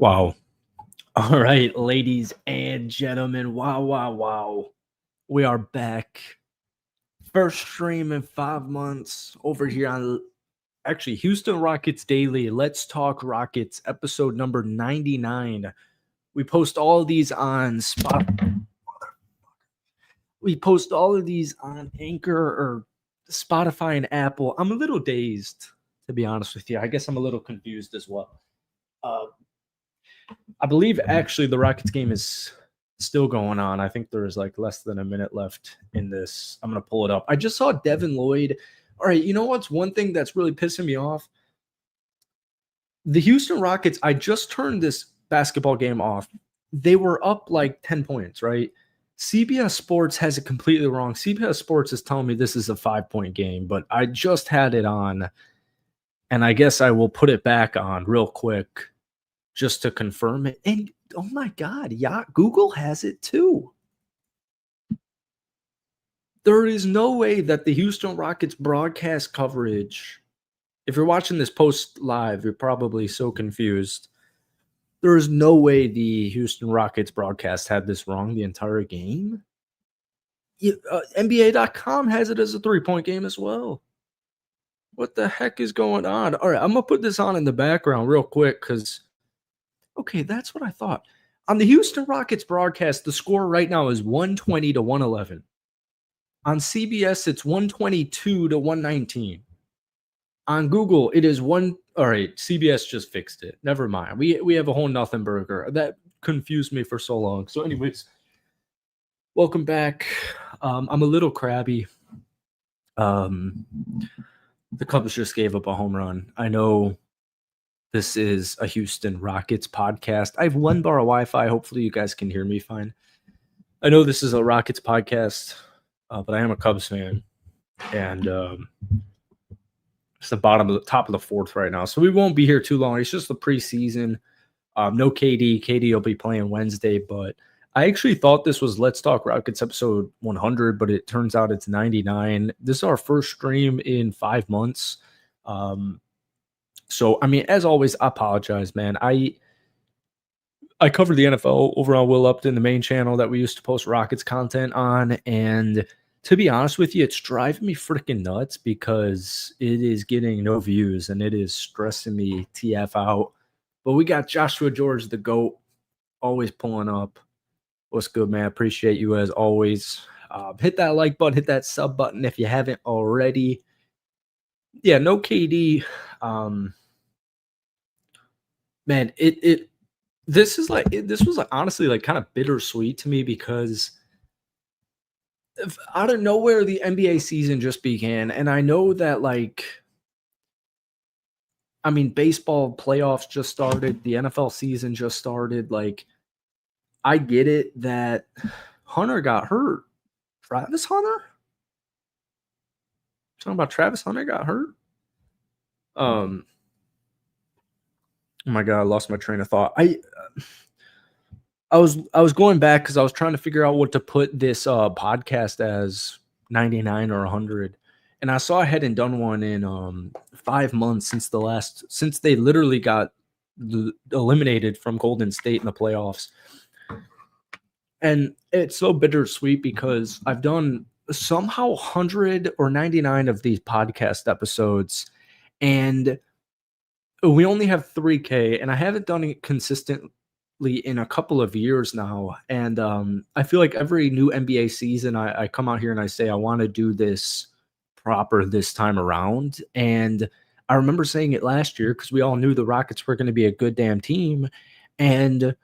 Wow. All right, ladies and gentlemen. Wow, wow, wow. We are back. First stream in 5 months over here on Houston Rockets Daily. Let's Talk Rockets, episode number 99. We post all of these on We post all of these on Anchor or Spotify and Apple. I'm a little dazed, to be honest with you. I guess I'm a little confused as well. Uh, I believe actually the Rockets game is still going on. I think there is like less than a minute left in this. I'm going to pull it up. I just saw Devin Lloyd. All right, you know what's one thing that's really pissing me off? The Houston Rockets, I just turned this basketball game off. They were up like 10 points, right? CBS Sports has it completely wrong. CBS Sports is telling me this is a 5-point game, but I just had it on, and I guess I will put it back on real quick just to confirm it. And oh my God, yeah, Google has it too. There is no way that the Houston Rockets broadcast coverage, if you're watching this post live, you're probably so confused. There is no way the Houston Rockets broadcast had this wrong the entire game. NBA.com has it as a 3-point game as well. What the heck is going on? All right, I'm going to put this on in the background real quick because okay, that's what I thought. On the Houston Rockets broadcast, the score right now is 120 to 111. On CBS, it's 122 to 119. On Google, it is one. All right, CBS just fixed it. Never mind. We have a whole nothing burger. That confused me for so long. So, anyways, welcome back. I'm a little crabby. The Cubs just gave up a home run. I know this is a Houston Rockets podcast. I have one bar of Wi-Fi. Hopefully you guys can hear me fine. I know this is a Rockets podcast, but I am a Cubs fan. And it's the top of the fourth right now. So we won't be here too long. It's just the preseason. No KD. KD will be playing Wednesday. But I actually thought this was Let's Talk Rockets episode 100, but it turns out it's 99. This is our first stream in 5 months. So, I mean, as always, I apologize, man. I cover the NFL over on Will Upton, the main channel that we used to post Rockets content on. And to be honest with you, it's driving me freaking nuts because it is getting no views and it is stressing me TF out. But we got Joshua George, the GOAT, always pulling up. What's good, man? Appreciate you as always. Hit that like button, hit that sub button if you haven't already. Yeah, no KD. Man, this was like honestly like kind of bittersweet to me because out of nowhere the NBA season just began, and I know that baseball playoffs just started, the NFL season just started. Like, I get it that Hunter got hurt. Travis Hunter? Talking about Travis Hunter got hurt? Oh my God, I lost my train of thought. I was going back because I was trying to figure out what to put this podcast as, 99 or 100, and I saw I hadn't done one in 5 months since they literally got eliminated from Golden State in the playoffs, and it's so bittersweet because I've done somehow 100 or 99 of these podcast episodes, and we only have 3K, and I haven't done it consistently in a couple of years now. And I feel like every new NBA season, I come out here and I say, I want to do this proper this time around. And I remember saying it last year because we all knew the Rockets were going to be a good damn team. And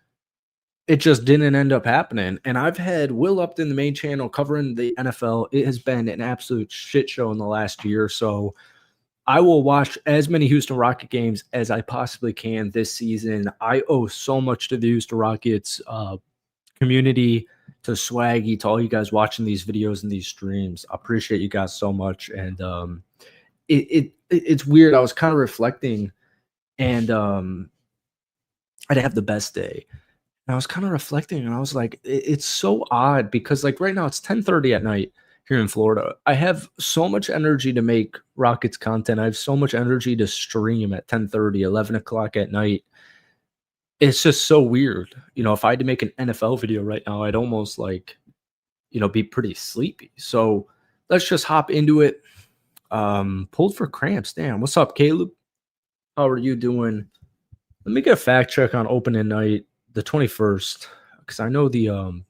it just didn't end up happening. And I've had Will Upton, the main channel, covering the NFL. It has been an absolute shit show in the last year. So I will watch as many Houston Rocket games as I possibly can this season. I owe so much to the Houston Rockets community, to Swaggy, to all you guys watching these videos and these streams. I appreciate you guys so much. And it's weird. I was kind of reflecting, and I'd have the best day. And I was kind of reflecting, and I was like, it's so odd because like right now it's 10:30 at night here in Florida. I have so much energy to make Rockets content. I have so much energy to stream at 10:30, 11 o'clock at night. It's just so weird. If I had to make an NFL video right now, I'd almost be pretty sleepy. So let's just hop into it. Pulled for cramps. Damn. What's up, Caleb? How are you doing? Let me get a fact check on opening night, the 21st, because I know the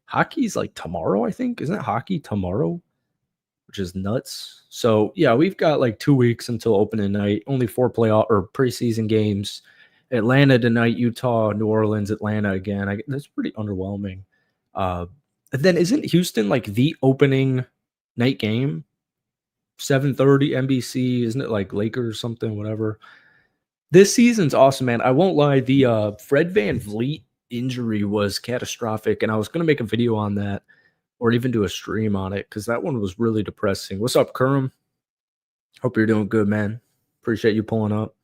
hockey's like tomorrow, I think. Isn't it hockey tomorrow? Which is nuts. So yeah, we've got like 2 weeks until opening night. Only four playoff or preseason games. Atlanta tonight, Utah, New Orleans, Atlanta again. That's pretty underwhelming. Uh, then isn't Houston like the opening night game? 7:30 NBC, isn't it like Lakers or something, whatever. This season's awesome, man. I won't lie, the Fred Van Vliet injury was catastrophic, and I was gonna make a video on that or even do a stream on it because that one was really depressing. What's up, Kerm? Hope you're doing good, man. Appreciate you pulling up.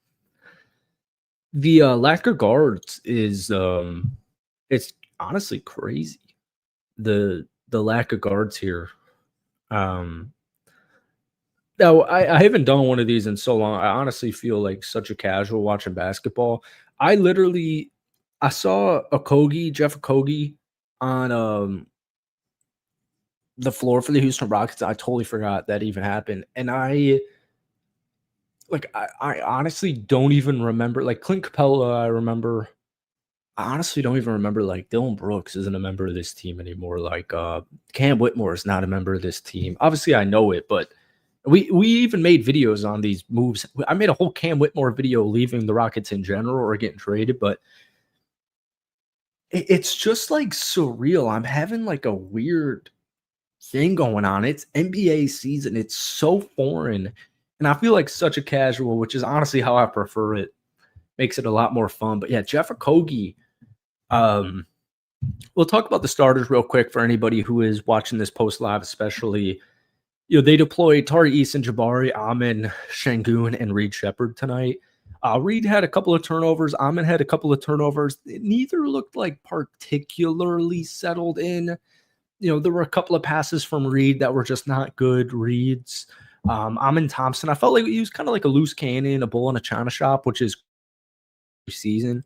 The lack of guards is it's honestly crazy. The lack of guards here. Now I haven't done one of these in so long. I honestly feel like such a casual watching basketball. I saw Jeff Okogie on the floor for the Houston Rockets. I totally forgot that even happened. And I honestly don't even remember, like, Clint Capella, I remember. I honestly don't even remember, like, Dylan Brooks isn't a member of this team anymore. Like, Cam Whitmore is not a member of this team. Obviously, I know it, but we even made videos on these moves. I made a whole Cam Whitmore video leaving the Rockets in general or getting traded, but it's just like surreal. I'm having like a weird thing going on. It's NBA season. It's so foreign. And I feel like such a casual, which is honestly how I prefer it. Makes it a lot more fun. But yeah, Jeff Okogie. We'll talk about the starters real quick for anybody who is watching this post live, especially. They deployed Tari Eason, Jabari, Amin, Shangoon, and Reed Shepard tonight. Reed had a couple of turnovers. Amin had a couple of turnovers. Neither looked like particularly settled in. There were a couple of passes from Reed that were just not good reads. Amin Thompson, I felt like he was kind of like a loose cannon, a bull in a china shop, which is season.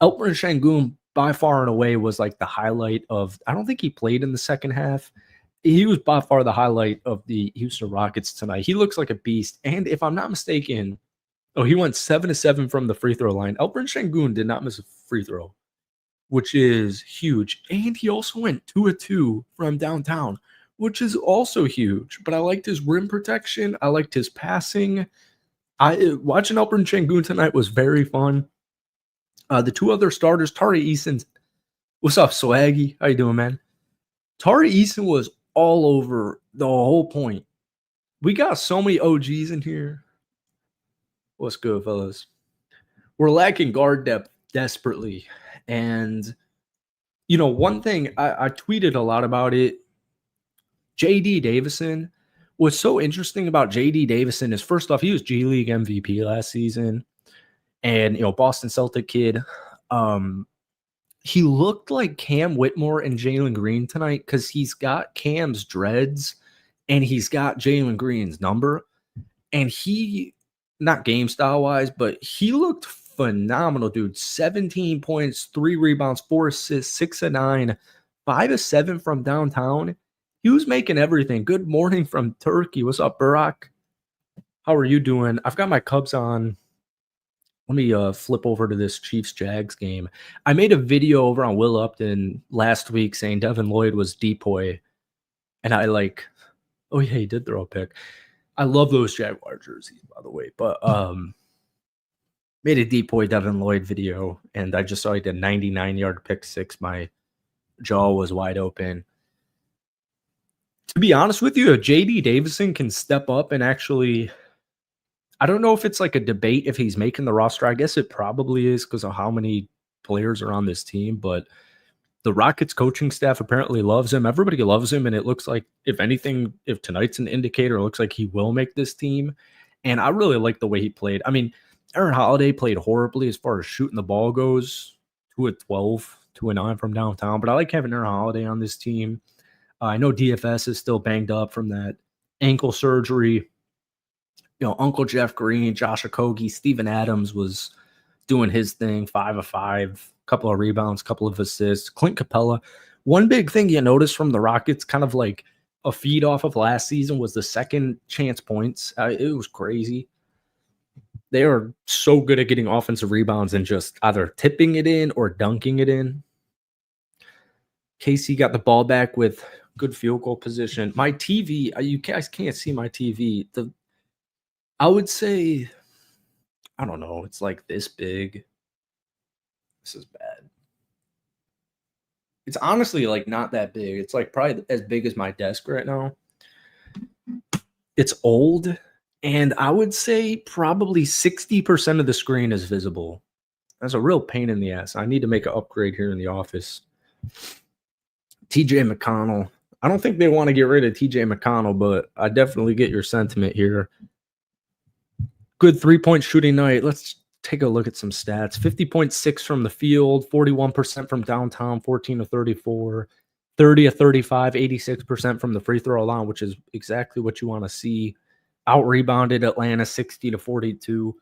Elton Shangoon, by far and away, was like the highlight of. I don't think he played in the second half. He was by far the highlight of the Houston Rockets tonight. He looks like a beast. And if I'm not mistaken, he went 7-7 from the free throw line. Elton Shangoon did not miss a free throw, which is huge. And he also went 2-2 from downtown, which is also huge. But I liked his rim protection. I liked his passing. Watching Elton Shangoon tonight was very fun. The two other starters, Tari Eason. What's up, Swaggy? How you doing, man? Tari Eason was all over the whole point. We got so many OGs in here. What's good, fellas? We're lacking guard depth desperately. And, one thing, I tweeted a lot about it. J.D. Davison. What's so interesting about J.D. Davison is, first off, he was G League MVP last season. And, Boston Celtic kid. He looked like Cam Whitmore and Jalen Green tonight because he's got Cam's dreads and he's got Jalen Green's number. And he, not game style wise, but he looked phenomenal, dude. 17 points, 3 rebounds, 4 assists, 6 of 9, 5 of 7 from downtown. He was making everything. Good morning from Turkey. What's up, Barack? How are you doing? I've got my Cubs on. Let me flip over to this Chiefs-Jags game. I made a video over on Will Upton last week saying Devin Lloyd was depoy. And oh yeah, he did throw a pick. I love those Jaguar jerseys, by the way. But made a depoy Devin Lloyd video, and I just saw he did a 99-yard pick six. My jaw was wide open. To be honest with you, if J.D. Davison can step up and actually – I don't know if it's like a debate if he's making the roster. I guess it probably is because of how many players are on this team. But the Rockets coaching staff apparently loves him. Everybody loves him. And it looks like, if anything, if tonight's an indicator, it looks like he will make this team. And I really like the way he played. I mean, Aaron Holiday played horribly as far as shooting the ball goes. 2 of 12, 2 of 9 from downtown. But I like having Aaron Holiday on this team. I know DFS is still banged up from that ankle surgery. Uncle Jeff Green, Josh Okogie, Steven Adams was doing his thing, 5 of 5, couple of rebounds, couple of assists. Clint Capella. One big thing you notice from the Rockets, kind of like a feed off of last season, was the second chance points. It was crazy. They are so good at getting offensive rebounds and just either tipping it in or dunking it in. Casey got the ball back with good field goal position. My TV, you guys can't see my TV. I would say, I don't know, it's like this big. This is bad. It's honestly like not that big. It's like probably as big as my desk right now. It's old, and I would say probably 60% of the screen is visible. That's a real pain in the ass. I need to make an upgrade here in the office. TJ McConnell. I don't think they want to get rid of TJ McConnell, but I definitely get your sentiment here. Good 3-point shooting night. Let's take a look at some stats. 50.6 from the field, 41% from downtown, 14 to 34, 30 to 35, 86% from the free throw line, which is exactly what you want to see. Out rebounded Atlanta 60 to 42.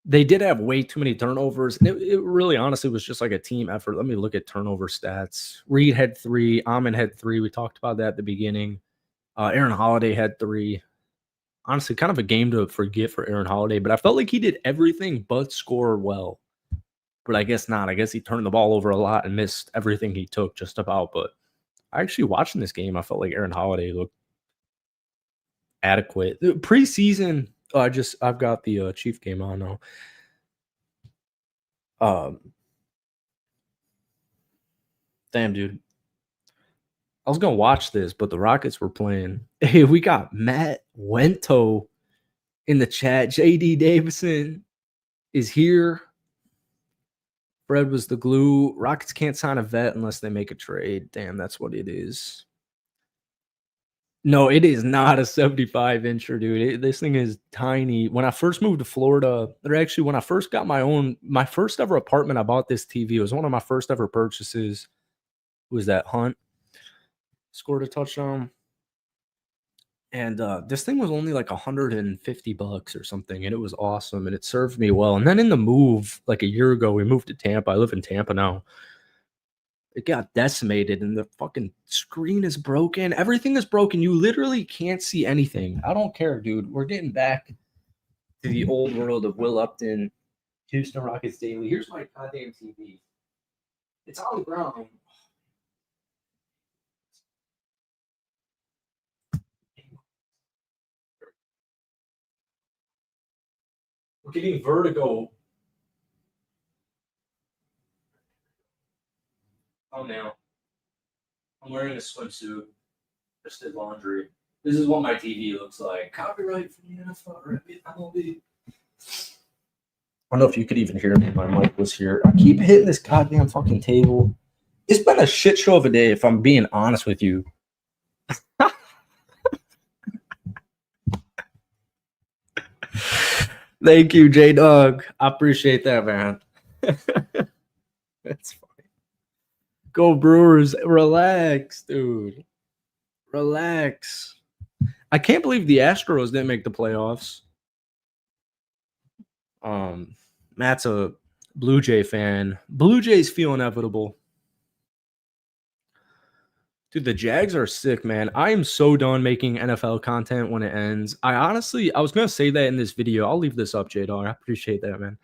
They did have way too many turnovers. And it really honestly was just like a team effort. Let me look at turnover stats. Reed had 3. Amon had 3. We talked about that at the beginning. Aaron Holiday had 3. Honestly, kind of a game to forget for Aaron Holiday, but I felt like he did everything but score well. But I guess not. I guess he turned the ball over a lot and missed everything he took just about. But actually watching this game, I felt like Aaron Holiday looked adequate. Preseason, I've got the Chief game on now. Damn, dude. I was gonna watch this, but the Rockets were playing. Hey, we got Matt Wento in the chat. JD Davison is here. Fred was the glue. Rockets can't sign a vet unless they make a trade. Damn, that's what it is. No, it is not a 75-incher, dude. This thing is tiny. When I first moved to Florida, or actually when I first got my first ever apartment, I bought this TV. It was one of my first ever purchases. Who was that? Hunt scored a touchdown. And this thing was only like $150 or something, and it was awesome, and it served me well. And then in the move, like a year ago, we moved to Tampa. I live in Tampa now. It got decimated, and the fucking screen is broken. Everything is broken. You literally can't see anything. I don't care, dude. We're getting back to the old world of Will Upton, Houston Rockets Daily. Here's my goddamn TV. It's on the ground. We're getting vertigo. Oh, now. I'm wearing a swimsuit. Just did laundry. This is what my TV looks like. Copyright from the NFL or MLB. I don't know if you could even hear me. My mic was here. I keep hitting this goddamn fucking table. It's been a shit show of a day, if I'm being honest with you. Thank you, J Dog. I appreciate that, man. That's funny. Go Brewers. Relax, dude. Relax. I can't believe the Astros didn't make the playoffs. Matt's a Blue Jay fan. Blue Jays feel inevitable. Dude, the Jags are sick, man. I am so done making NFL content when it ends. I was going to say that in this video. I'll leave this up, J-Dog. I appreciate that, man.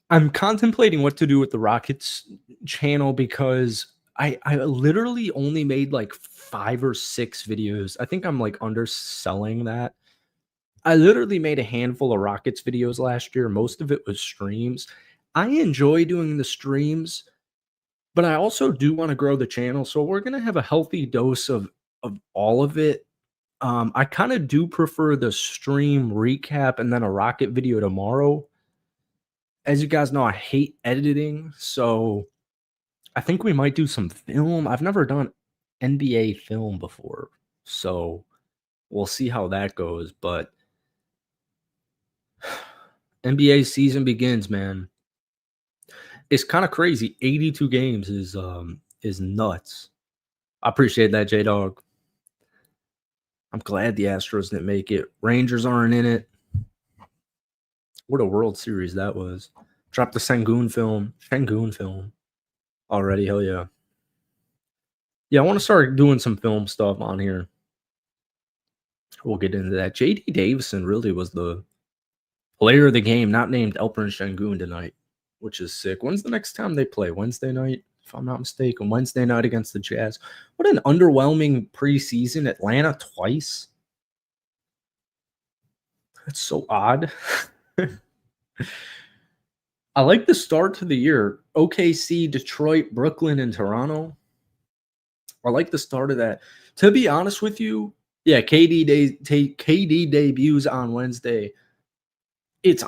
I'm contemplating what to do with the Rockets channel because I literally only made like 5 or 6 videos. I think I'm like underselling that. I literally made a handful of Rockets videos last year. Most of it was streams. I enjoy doing the streams, but I also do want to grow the channel. So we're going to have a healthy dose of all of it. I kind of do prefer the stream recap and then a Rocket video tomorrow. As you guys know, I hate editing. So I think we might do some film. I've never done NBA film before. So we'll see how that goes. But NBA season begins, man. It's kind of crazy. 82 games is nuts. I appreciate that, J-Dog. I'm glad the Astros didn't make it. Rangers aren't in it. What a World Series that was. Dropped the Sengun film. Shengun film already. Hell yeah. Yeah, I want to start doing some film stuff on here. We'll get into that. JD Davison really was the player of the game, not named Elpern Shengun tonight, which is sick. When's the next time they play? Wednesday night, if I'm not mistaken. Wednesday night against the Jazz. What an underwhelming preseason. Atlanta twice. That's so odd. I like the start to the year. OKC, Detroit, Brooklyn, and Toronto. I like the start of that. To be honest with you, yeah, KD debuts on Wednesday. It's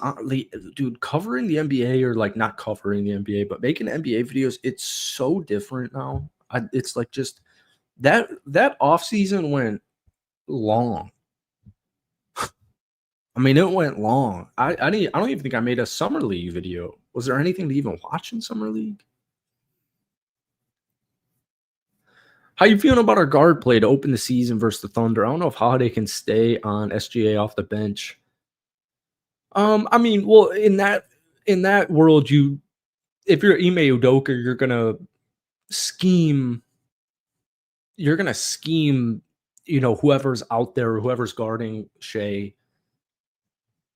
dude, covering the NBA or like not covering the NBA, but making NBA videos, it's so different now. It's like just that off season went long. I mean, it went long. I don't even think I made a summer league video. Was there anything to even watch in summer league? How you feeling about our guard play to open the season versus the Thunder? I don't know if Holiday can stay on SGA off the bench. I mean, well, in that world, if you're Ime Udoka, you're gonna scheme. You're gonna scheme, whoever's out there, whoever's guarding Shea,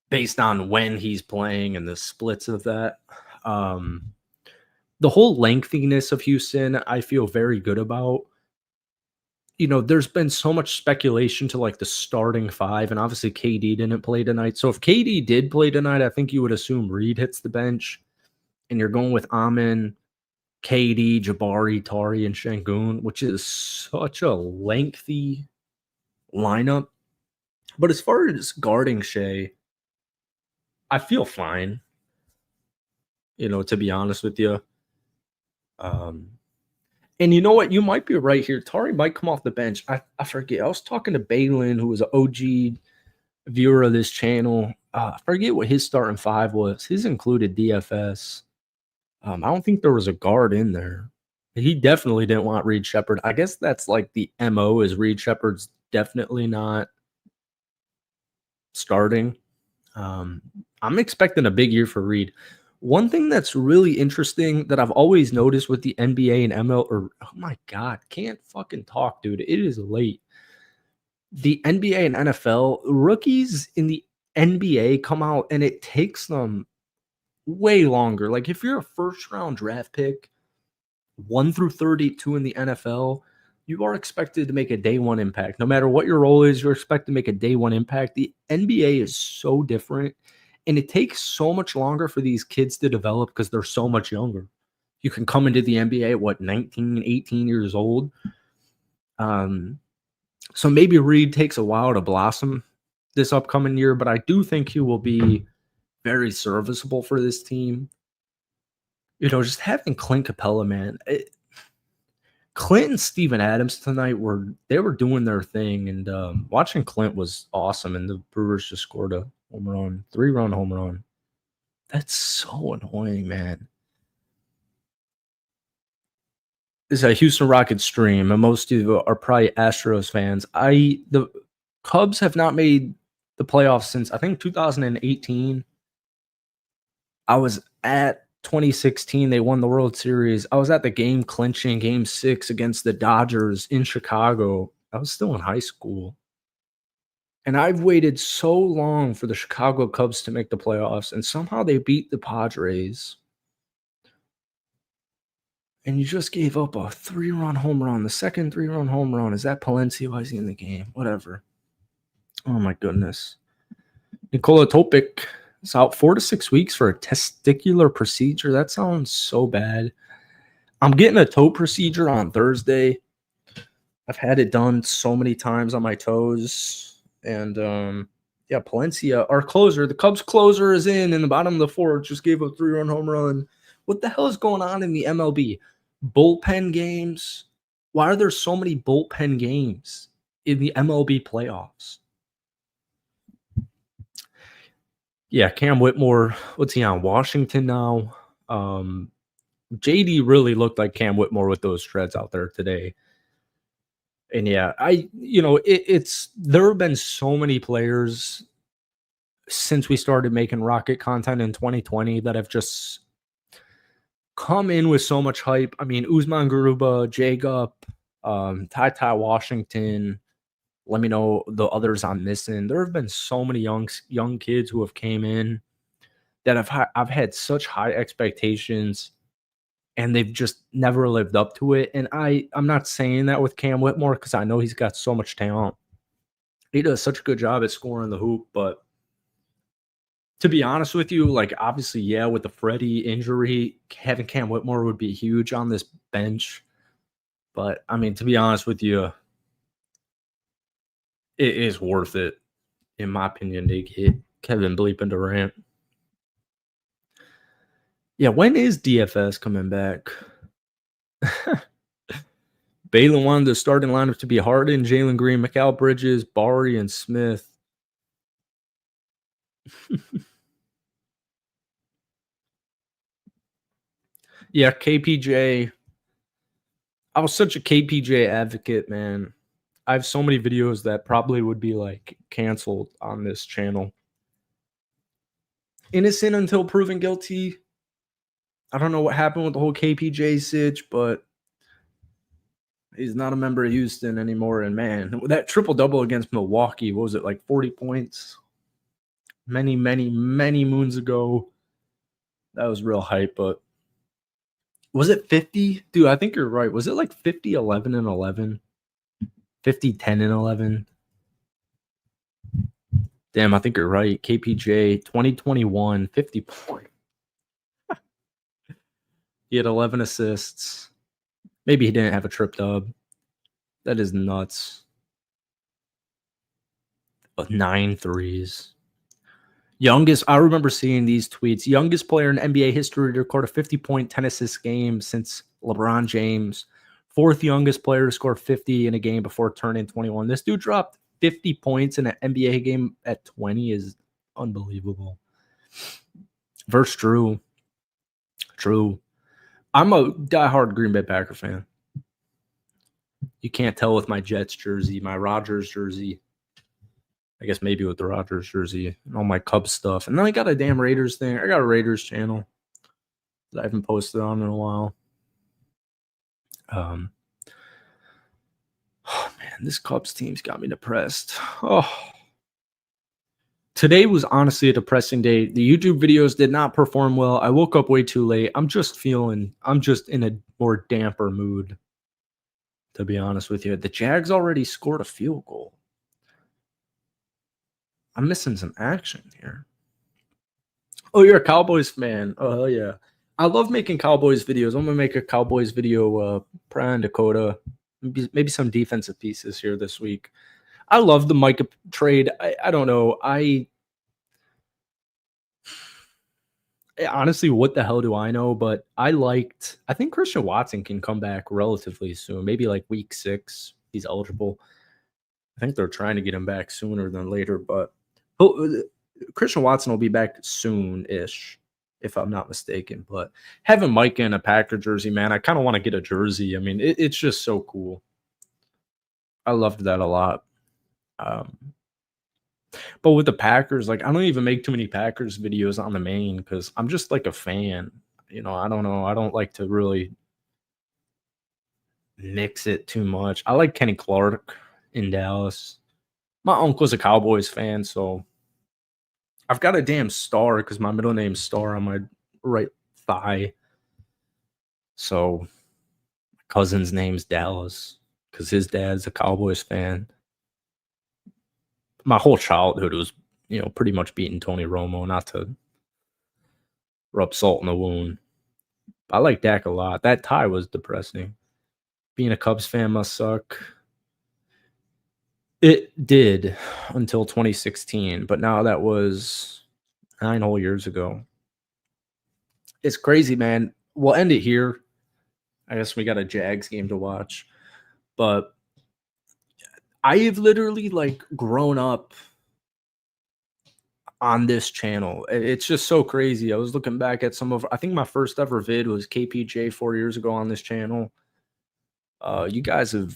based on when he's playing and the splits of that. The whole lengthiness of Houston, I feel very good about. There's been so much speculation to like the starting five, and obviously KD didn't play tonight. So if KD did play tonight, I think you would assume Reed hits the bench, and you're going with Amin, KD, Jabari, Tari, and Shengun, which is such a lengthy lineup. But as far as guarding Shea, I feel fine. To be honest with you. And you know what? You might be right here. Tari might come off the bench. I forget. I was talking to Balin, who was an OG viewer of this channel. I forget what his starting five was. His included DFS. I don't think there was a guard in there. He definitely didn't want Reed Shepherd. I guess that's like the MO is Reed Shepherd's definitely not starting. I'm expecting a big year for Reed. One thing that's really interesting that I've always noticed with the NBA and ML, oh my God, can't fucking talk, dude. It is late. The NBA and NFL rookies in the NBA come out and it takes them way longer. Like if you're a first round draft pick, 1 through 32 in the NFL, you are expected to make a day one impact. No matter what your role is, you're expected to make a day one impact. The NBA is so different. And it takes so much longer for these kids to develop because they're so much younger. You can come into the NBA at 19, 18 years old. So maybe Reed takes a while to blossom this upcoming year, but I do think he will be very serviceable for this team. Just having Clint Capella, man. Clint and Steven Adams tonight were doing their thing, and watching Clint was awesome. And the Brewers just scored a home run, 3-run home run. That's so annoying, man. This is a Houston Rockets stream, and most of you are probably Astros fans. The Cubs have not made the playoffs since I think 2018. I was at 2016. They won the World Series. I was at the game clinching Game 6 against the Dodgers in Chicago. I was still in high school. And I've waited so long for the Chicago Cubs to make the playoffs, and somehow they beat the Padres. And you just gave up a 3-run home run. The second 3-run home run. Is that Palencia? Why is he in the game? Whatever. Oh, my goodness. Nikola Topic is out 4 to 6 weeks for a testicular procedure. That sounds so bad. I'm getting a toe procedure on Thursday. I've had it done so many times on my toes. And, Palencia, our closer, the Cubs closer is in the bottom of the fourth. Just gave a 3-run home run. What the hell is going on in the MLB? Bullpen games? Why are there so many bullpen games in the MLB playoffs? Yeah, Cam Whitmore, what's he on? Washington now. JD really looked like Cam Whitmore with those shreds out there today. And yeah, it's there have been so many players since we started making Rocket content in 2020 that have just come in with so much hype. I mean, Usman Garuba, Jagup, Ty Washington. Let me know the others I'm missing. There have been so many young kids who have came in that I've had such high expectations, and they've just never lived up to it. And I'm not saying that with Cam Whitmore because I know he's got so much talent. He does such a good job at scoring the hoop, but to be honest with you, like obviously, yeah, with the Freddie injury, having Cam Whitmore would be huge on this bench. But I mean, to be honest with you, it is worth it, in my opinion, to get Kevin Bleeping Durant. Yeah, when is DFS coming back? Balin wanted the starting lineup to be Harden, Jalen Green, Mikal Bridges, Bari, and Smith. Yeah, KPJ. I was such a KPJ advocate, man. I have so many videos that probably would be like canceled on this channel. Innocent until proven guilty. I don't know what happened with the whole KPJ sitch, but he's not a member of Houston anymore. And man, that triple double against Milwaukee, what was it, like 40 points? Many, many, many moons ago. That was real hype, but was it 50? Dude, I think you're right. Was it like 50, 11, and 11? 50, 10, and 11? Damn, I think you're right. KPJ 2021, 50 points. He had 11 assists. Maybe he didn't have a trip dub. That is nuts. 9 threes. Youngest, I remember seeing these tweets. Youngest player in NBA history to record a 50-point, 10-assist game since LeBron James. Fourth youngest player to score 50 in a game before turning 21. This dude dropped 50 points in an NBA game at 20 is unbelievable. Verse Drew. True. I'm a diehard Green Bay Packer fan. You can't tell with my Jets jersey, my Rodgers jersey. I guess maybe with the Rodgers jersey and all my Cubs stuff. And then I got a damn Raiders thing. I got a Raiders channel that I haven't posted on in a while. Oh man, this Cubs team's got me depressed. Oh, today was honestly a depressing day. The YouTube videos did not perform well. I woke up way too late. I'm just in a more damper mood, to be honest with you. The Jags already scored a field goal. I'm missing some action here. Oh, you're a Cowboys fan. Oh, hell yeah. I love making Cowboys videos. I'm going to make a Cowboys video, Brian Dakota. Maybe some defensive pieces here this week. I love the Micah trade. I don't know. Honestly, what the hell do I know? But I think Christian Watson can come back relatively soon. Maybe like week 6. He's eligible. I think they're trying to get him back sooner than later, but Christian Watson will be back soon-ish, if I'm not mistaken. But having Micah in a Packer jersey, man, I kind of want to get a jersey. I mean, it's just so cool. I loved that a lot. But with the Packers, like I don't even make too many Packers videos on the main because I'm just like a fan. I don't know. I don't like to really mix it too much. I like Kenny Clark in Dallas. My uncle's a Cowboys fan, so I've got a damn star because my middle name's Star on my right thigh. So my cousin's name's Dallas because his dad's a Cowboys fan. My whole childhood was, pretty much beating Tony Romo, not to rub salt in the wound. I like Dak a lot. That tie was depressing. Being a Cubs fan must suck. It did until 2016, but now that was 9 whole years ago. It's crazy, man. We'll end it here. I guess we got a Jags game to watch, but I have literally like grown up on this channel. It's just so crazy. I was looking back at I think my first ever vid was KPJ 4 years ago on this channel. You guys have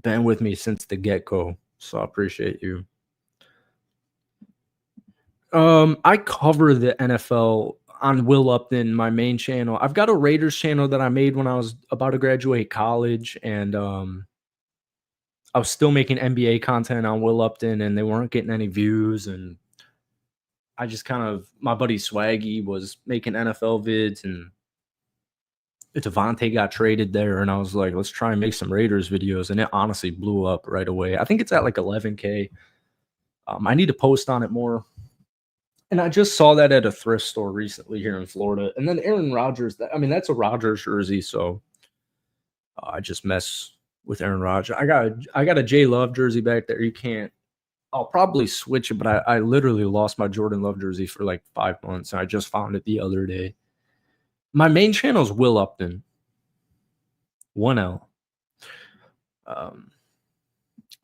been with me since the get-go, so I appreciate you. I cover the NFL on Will Upton, my main channel. I've got a Raiders channel that I made when I was about to graduate college, and I was still making NBA content on Will Upton, and they weren't getting any views. And I just kind of, my buddy Swaggy was making NFL vids, and Devontae got traded there, and I was like, let's try and make some Raiders videos, and it honestly blew up right away. I think it's at like 11K. I need to post on it more. And I just saw that at a thrift store recently here in Florida. And then Aaron Rodgers, that's a Rodgers jersey, so I just mess with Aaron Rodgers. I got a J Love jersey back there. You can't. I'll probably switch it, but I literally lost my Jordan Love jersey for like 5 months, and I just found it the other day. My main channel is Will Upton, 1L.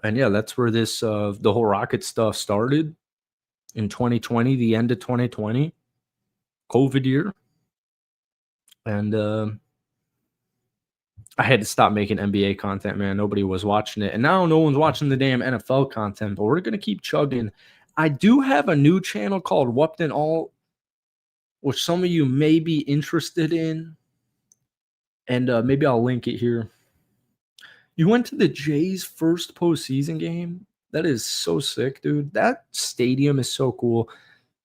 And yeah, that's where this the whole Rocket stuff started in 2020, the end of 2020, COVID year. And I had to stop making NBA content, man. Nobody was watching it. And now no one's watching the damn NFL content, but we're going to keep chugging. I do have a new channel called Wupton All, which some of you may be interested in. And maybe I'll link it here. You went to the Jays' first postseason game? That is so sick, dude. That stadium is so cool.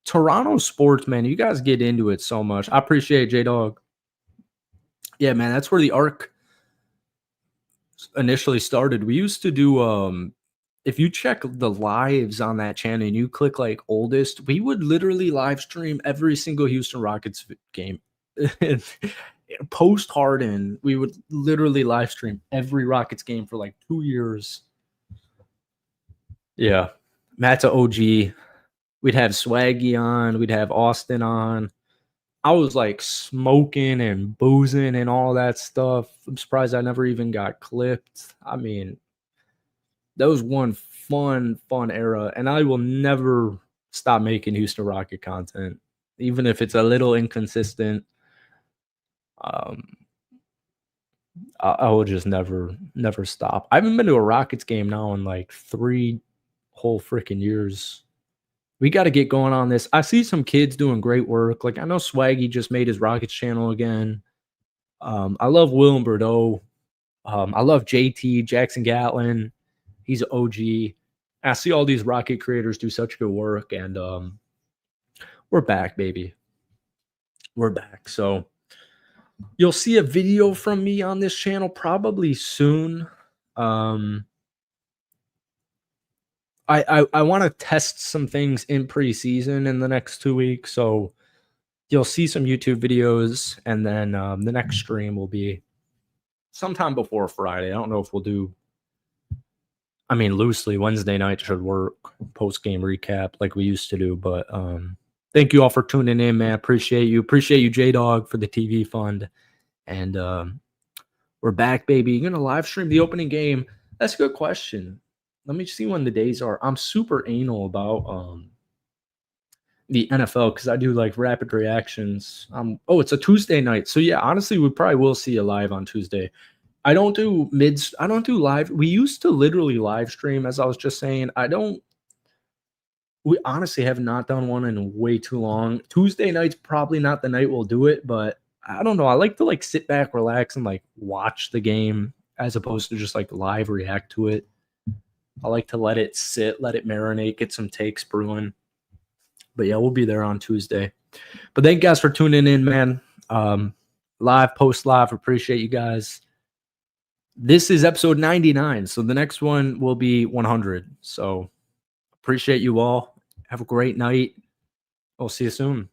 Toronto sports, man, you guys get into it so much. I appreciate it, J-Dog. Yeah, man, that's where the arc initially started. We used to do if you check the lives on that channel and you click like oldest, we would literally live stream every single Houston Rockets game. Post Harden, we would literally live stream every Rockets game for like 2 years. Yeah, Matt's an OG. We'd have Swaggy on. We'd have Austin on. I was like smoking and boozing and all that stuff. I'm surprised I never even got clipped. I mean, that was one fun era, and I will never stop making Houston Rocket content, even if it's a little inconsistent. I will just never stop. I haven't been to a Rockets game now in like 3 whole freaking years. We got to get going on this. I see some kids doing great work. Like I know Swaggy just made his Rockets channel again. I love Willem Bordeaux. I love JT, Jackson Gatlin. He's an OG. I see all these Rocket creators do such good work, and we're back, baby. We're back. So you'll see a video from me on this channel probably soon. I want to test some things in preseason in the next 2 weeks, so you'll see some YouTube videos, and then the next stream will be sometime before Friday. I don't know if we'll do. I mean, loosely Wednesday night should work, post game recap like we used to do. But thank you all for tuning in, man. Appreciate you, J-Dog, for the TV fund, and we're back, baby. You're gonna live stream the opening game? That's a good question. Let me see when the days are. I'm super anal about the NFL because I do like rapid reactions. Oh, it's a Tuesday night. So yeah, honestly, we probably will see you live on Tuesday. I don't do live. We used to literally live stream, as I was just saying. We honestly have not done one in way too long. Tuesday night's probably not the night we'll do it, but I don't know. I like to like sit back, relax, and like watch the game as opposed to just like live react to it. I like to let it sit, let it marinate, get some takes brewing. But yeah, we'll be there on Tuesday. But thank you guys for tuning in, man. Live, post live. Appreciate you guys. This is episode 99. So the next one will be 100. So appreciate you all. Have a great night. I'll see you soon.